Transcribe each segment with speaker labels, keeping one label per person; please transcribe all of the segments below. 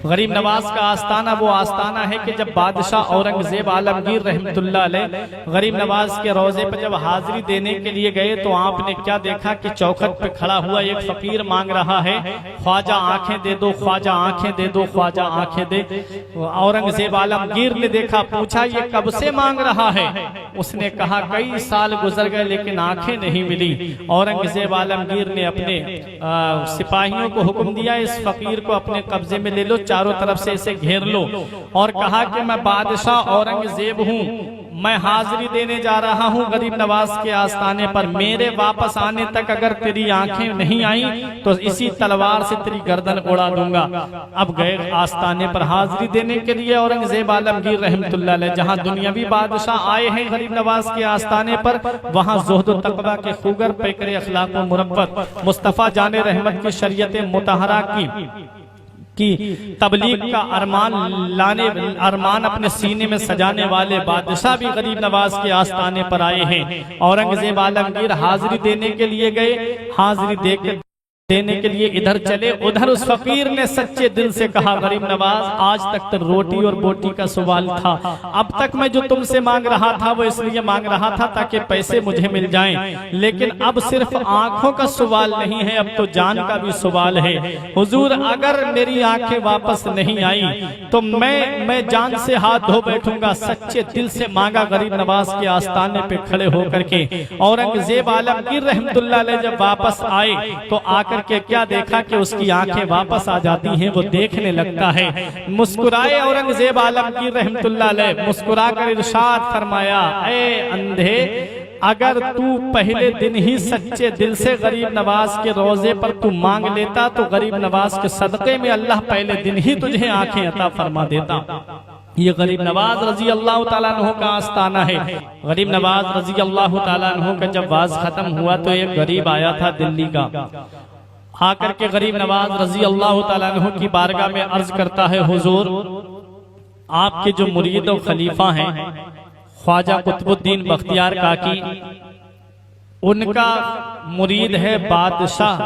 Speaker 1: गरीब नवाज का आस्थाना वो आस्थाना है कि जब बादशाह औरंगजेब आलमगीर रहमतुल्लाह अलैह गरीब नवाज के रोजे पर जब हाजिरी देने के लिए गए तो आपने क्या देखा कि चौखट पे खड़ा हुआ एक फकीर मांग रहा है, ख्वाजा आंखें दे दो, ख्वाजा आंखें दे दो, ख्वाजा आंखें दे। औरंगजेब आलमगीर ने देखा, पूछा ये कब से मांग रहा है? उसने कहा कई साल गुजर गए लेकिन आंखें नहीं मिली। औरंगजेब आलमगीर ने अपने सिपाहियों को हुक्म दिया, इस फकीर को अपने कब्जे में ले लो, चारों तरफ से इसे घेर लो, और कहा कि मैं बादशाह औरंगजेब हूँ, मैं हाजिरी देने जा रहा हूँ गरीब नवाज के आस्थाने पर, मेरे वापस आने तक अगर तेरी आंखें नहीं आई तो इसी तलवार से तेरी गर्दन उड़ा दूंगा। अब गए आस्थाने पर हाजिरी देने के लिए औरंगजेब आलमगीर रहमतुल्लाह अलैह। जहाँ दुनियावी बादशाह आए हैं गरीब नवाज के आस्थाने पर, वहाँ ज़ुहद व तक़वा के खूगर पैकर अखलाक व मुरब्बत मुस्तफ़ा जाने रहमत की शरीयत मुतहरा की तबलीग का अरमान अपने सीने में सजाने वाले बादशाह भी गरीब नवाज के आस्थाने पर आए हैं। औरंगजेब आलमगीर हाजिरी देने के लिए गए, हाजिरी देने के लिए इधर चले, उधर उस फकीर ने सच्चे दिल से कहा, गरीब नवाज आज तक तो रोटी और बोटी का सवाल था, अब तक मैं जो तुमसे मांग रहा था वो इसलिए मांग रहा था ताकि पैसे मुझे मिल जाएं, लेकिन अब सिर्फ आंखों का सवाल नहीं है, अब तो जान का भी सवाल है। हुजूर अगर मेरी आंखें वापस नहीं आई तो मैं जान से हाथ धो बैठूंगा। सच्चे दिल से मांगा गरीब नवाज के आस्थाने पे खड़े होकर के। औरंगजेब आलमगीर रहमतुल्लाह अलैह जब वापस आए तो आकर के क्या देखा कि उसकी आंखें वापस आ जाती हैं, वो देखने लगता है। मुस्कुराए औरंगजेब आलमगीर रहमतुल्लाह अलैह, मुस्कुरा कर इरशाद फरमाया, ए अंधे, अगर तू पहले दिन ही सच्चे दिल से गरीब नवाज के रोजे पर तू मांग लेता तो गरीब नवाज के सदक़े में अल्लाह पहले दिन ही तुझे आंखें अता फरमा देता। ये गरीब नवाज रजी अल्लाह ताला अन्हु का आस्थाना है। गरीब नवाज रजी अल्लाह ताला अन्हु का जब वाज खत्म हुआ तो एक गरीब आया था दिल्ली का, आकर के गरीब नवाज रजी अल्लाह ताला अन्हु की बारगाह में अर्ज करता है, हुजूर आपके जो मुरीद और खलीफा हैं ख्वाजा कुतुबुद्दीन बख्तियार काकी, उनका मुरीद है बादशाह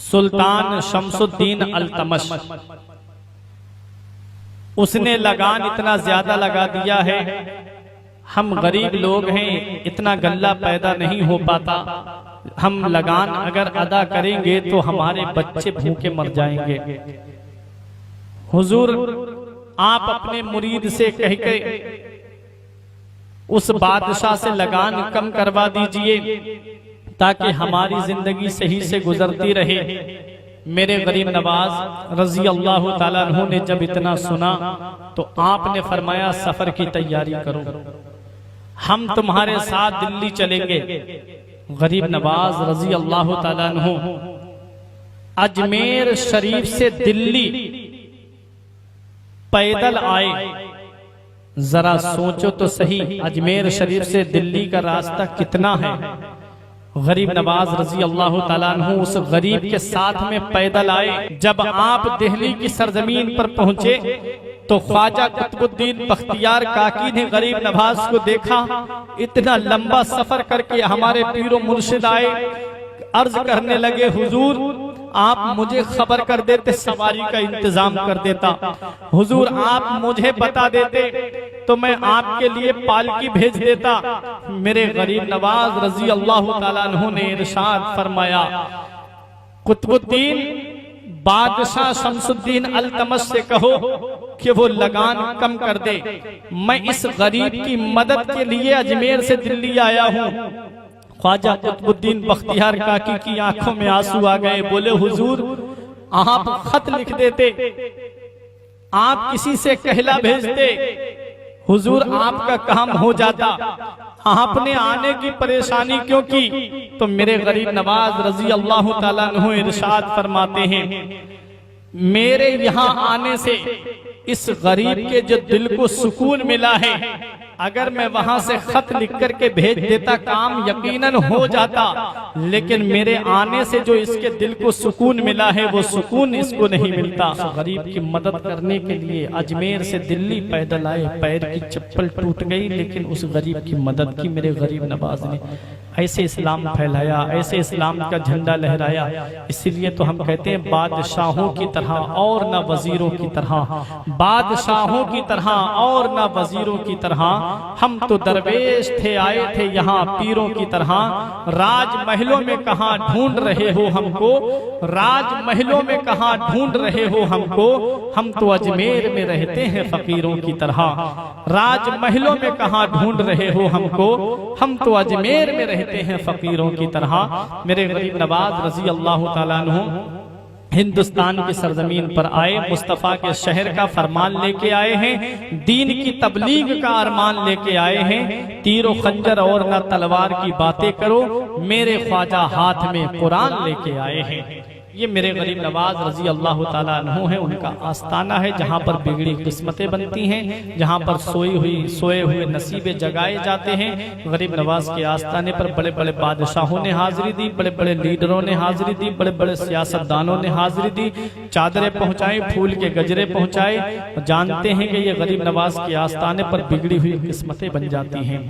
Speaker 1: सुल्तान शमसुद्दीन अल्तमश। उसने लगान इतना ज्यादा लगा दिया है, हम गरीब लोग हैं, इतना गल्ला पैदा नहीं हो पाता, हम लगान अगर अदा करेंगे तो हमारे बच्चे भूखे मर जाएंगे। हुजूर आप अपने मुरीद से कह के उस बादशाह से लगान कम करवा दीजिए ताकि हमारी जिंदगी सही से गुजरती रहे। मेरे गरीब नवाज रजी अल्लाह ताला अन्हु ने जब इतना सुना तो आपने फरमाया, सफर की तैयारी करो, हम तुम्हारे साथ दिल्ली चलेंगे। गरीब नवाज रजी अल्लाह ताला अन्हु अजमेर शरीफ से दिल्ली पैदल आए। जरा सोचो तो सही, अजमेर शरीफ से दिल्ली का रास्ता कितना है। गरीब नवाज रजी अल्लाह ताला अन्हु उस गरीब के साथ में पैदल आए। जब आप दिल्ली की सरजमीन पर पहुंचे तो ख्वाजा कुतुबुद्दीन बख्तियार काकी ने गरीब नवाज को देखा, इतना लंबा सफर करके हमारे पीरो मुर्शिद आए, अर्ज करने लगे, हुजूर आप मुझे खबर कर देते, सवारी का इंतजाम कर देता, हुजूर आप मुझे बता देते तो मैं आपके लिए पालकी भेज देता। मेरे गरीब नवाज रजी अल्लाह ताला अन्हु ने इरशाद फरमाया, कुतुबुद्दीन बादशाह शमसुद्दीन अल्तमश से कहो कि वो लगान कम कर दे, मैं इस गरीब की मदद के लिए अजमेर से दिल्ली आया हूँ। ख्वाजा कुतुबुद्दीन बख्तियार काकी की आंखों में आंसू आ गए, बोले, हुजूर आप खत लिख देते, आप किसी से कहला भेजते, हुजूर आपका काम हो जाता, आपने आने की परेशानी क्यों की? तो मेरे गरीब नवाज रजी अल्लाह ताला अन्हु इरशाद फरमाते हैं, मेरे यहाँ आने से इस गरीब के जो दिल को सुकून मिला है, अगर मैं वहां से खत लिख करके भेज देता काम यकीनन हो जाता, लेकिन मेरे आने से जो इसके दिल को सुकून मिला है वो सुकून इसको नहीं मिलता। गरीब की मदद करने के लिए अजमेर से दिल्ली पैदल आए, पैर की चप्पल टूट गई लेकिन उस गरीब की मदद की मेरे गरीब नवाज ने। ऐसे इस्लाम फैलाया, ऐसे इस्लाम का झंडा लहराया। इसीलिए तो हम कहते हैं बादशाहों की तरह और न वजीरों की तरह, बादशाहों की तरह और न वजीरों की तरह। हम तो दरवेश थे, आए थे यहाँ पीरों की तरह। राजमहलों में कहाँ ढूंढ रहे हो हमको, राजमहलों में कहाँ ढूंढ रहे हो हमको। हम तो अजमेर में रहते हैं फकीरों की तरह। राजमहलों में कहाँ ढूंढ रहे हो हमको, हम तो अजमेर में रहते हैं फकीरों की तरह। मेरे गरीब नवाज रजी अल्लाह ताला अन्हु हिंदुस्तान की सरजमीन पर आए, मुस्तफ़ा के शहर का फरमान लेके आए हैं, दीन की तबलीग का अरमान लेके आए हैं। तीरो खंजर और न तलवार की बातें करो, मेरे ख्वाजा हाथ में कुरान लेके आए हैं। ये मेरे गरीब नवाज रजी अल्लाह ताला अन्हु है, उनका आस्ताना है जहाँ पर बिगड़ी किस्मतें बनती हैं, जहाँ पर सोए हुए नसीबे जगाए जाते हैं। गरीब नवाज के आस्ताने पर बड़े बड़े बादशाहों ने हाजिरी दी, बड़े बड़े लीडरों ने हाजिरी दी, बड़े बड़े सियासतदानों ने हाजिरी दी, चादरें पहुँचाई, फूल के गजरे पहुँचाए। जानते हैं कि ये गरीब नवाज के आस्ताने पर बिगड़ी हुई किस्मतें बन जाती हैं।